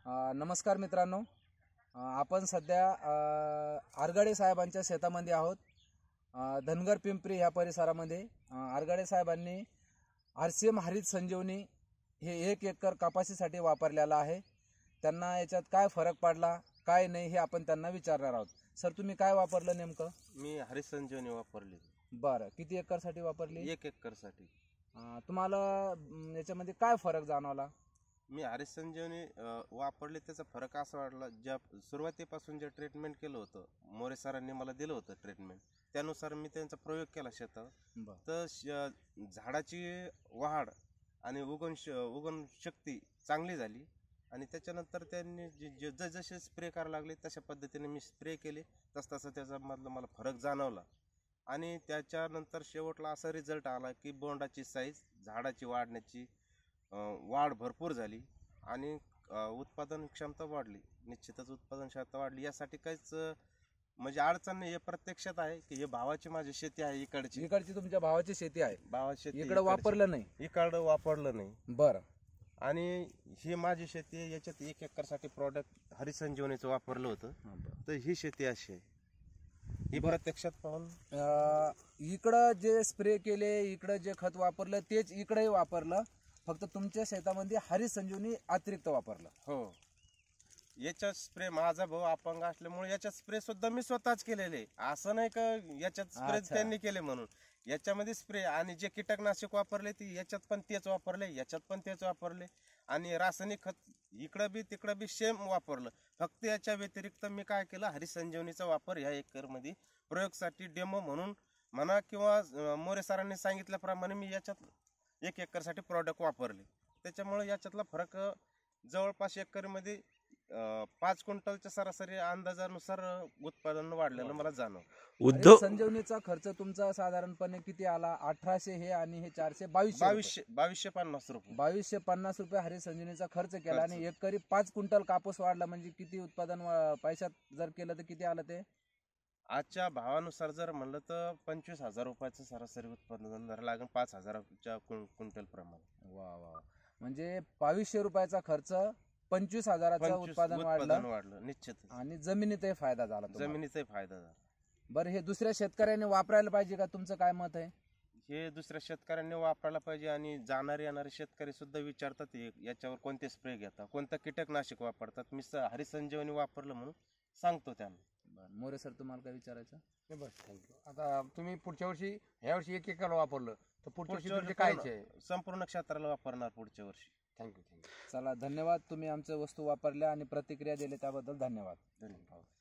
नमस्कार मित्रांनो, आपण सध्या आरगाडे साहेबांच्या शेतामध्ये आहोत. धनगर पिंपरी या परिसरामध्ये आरगाडे साहेबांनी आरसीएम हरित संजीवनी हे 1 एकर कपाशीसाठी वापरलेला आहे. त्यांना याच्यात काय फरक पडला काय नाही हे आपण त्यांना विचारणार आहोत. सर, तुम्ही काय वापरलं नेमकं? मी हरित संजीवनी वापरली. बरं, किती एकरसाठी वापरली? 1 एकरसाठी. तुम्हाला याच्यामध्ये काय फरक जाणवला? मी हरित संजीवनी वापरली, त्याचा फरक असा वाटला, ज्या सुरुवातीपासून जे ट्रीटमेंट केलं होतं, मोरे सरांनी मला दिलं होतं ट्रीटमेंट, त्यानुसार मी त्यांचा प्रयोग केला शेतात. तर झाडाची वाढ आणि उगवण शक्ती चांगली झाली. आणि त्याच्यानंतर त्यांनी जसे स्प्रे करायला लागले तशा पद्धतीने मी स्प्रे केले, तसं त्याच्यामधला मला फरक जाणवला. आणि त्याच्यानंतर शेवटला असा रिझल्ट आला की बोंडाची साईज, झाडाची वाढण्याची वाढ भरपूर झाली आणि उत्पादन क्षमता वाढली. निश्चितच उत्पादन क्षमता वाढली. यासाठी काहीच म्हणजे अडचण नाही. हे प्रत्यक्षात आहे की हे भावाची माझी शेती आहे. इकडची तुमच्या भावाची शेती आहे? भावाची शेती. इकडे वापरलं नाही? इकडं वापरलं नाही. बरं. आणि ही माझी शेती आहे. याच्यात 1 एकरसाठी प्रॉडक्ट हरित संजीवनीचं वापरलं होतं. तर ही शेती अशी आहे. ही प्रत्यक्षात पाहून इकडं जे स्प्रे केले, इकडं जे खत वापरलं तेच इकडेही वापरलं, फक्त तुमच्या शेतामध्ये हरित संजीवनी अतिरिक्त वापरलं? हो. याच्यात स्प्रे माझा भाऊ अपंग असल्यामुळे याच्यात स्प्रे सुद्धा मी स्वतःच केलेले. असं नाही का याच्यात स्प्रे त्यांनी केले म्हणून. याच्यामध्ये स्प्रे आणि जे कीटकनाशक वापरले ते याच्यात पण तेच वापरले, याच्यात पण तेच वापरले. आणि रासायनिक खत इकडं बी तिकडं बी सेम वापरलं. फक्त याच्या व्यतिरिक्त मी काय केलं, हरित संजीवनीचा वापर ह्या एकरमध्ये प्रयोगसाठी डेमो म्हणून म्हणा किंवा मोरे सरांनी सांगितल्याप्रमाणे मी याच्यात 1 एकरसाठी प्रॉडक्ट वापरले. त्याच्यामुळे याच्यातला फरक जवळपास एकरमध्ये 5 क्विंटलच्या सरासरी अंदाजानुसार उत्पादन वाढलेलं मला जाणवलं. संजीवनीचा खर्च तुमचा साधारणपणे किती आला? 1800 हे आणि हे 400, 2250 रुपये. 2250 रुपये हरित संजीवनीचा खर्च केला आणि एकरी 5 क्विंटल कापूस वाढला. म्हणजे किती उत्पादन पैशात जर केलं तर किती आलं ते? आजच्या भावानुसार जर म्हणलं तर 25,000 रुपयाचं सरासरी उत्पादन लागेल 5,000च्या क्विंटल प्रमाणे. वा वा. म्हणजे 2200 रुपयाचा खर्च, 25,000चं उत्पादन वाढलं. निश्चित. आणि जमिनीतही फायदा झाला? जमिनीचाही फायदा झाला. बरं, हे दुसऱ्या शेतकऱ्यांनी वापरायला पाहिजे का? तुमचं काय मत आहे? हे दुसऱ्या शेतकऱ्यांनी वापरायला पाहिजे. आणि जाणारे येणारे शेतकरी सुद्धा विचारतात याच्यावर कोणते स्प्रे घेतात, कोणतं कीटकनाशक वापरतात. मी हरित संजीवनी वापरलं म्हणून सांगतो त्यांना. मोरे सर, तुम्हाला काय विचारायचं? बस, थँक्यू. आता तुम्ही पुढच्या वर्षी, ह्या वर्षी 1 एकर वापरलं तर पुढच्या वर्षी काय संपूर्ण क्षेत्राला वापरणार पुढच्या वर्षी. थँक्यू. चला, धन्यवाद. तुम्ही आमच्या वस्तू वापरल्या आणि प्रतिक्रिया दिल्या त्याबद्दल धन्यवाद.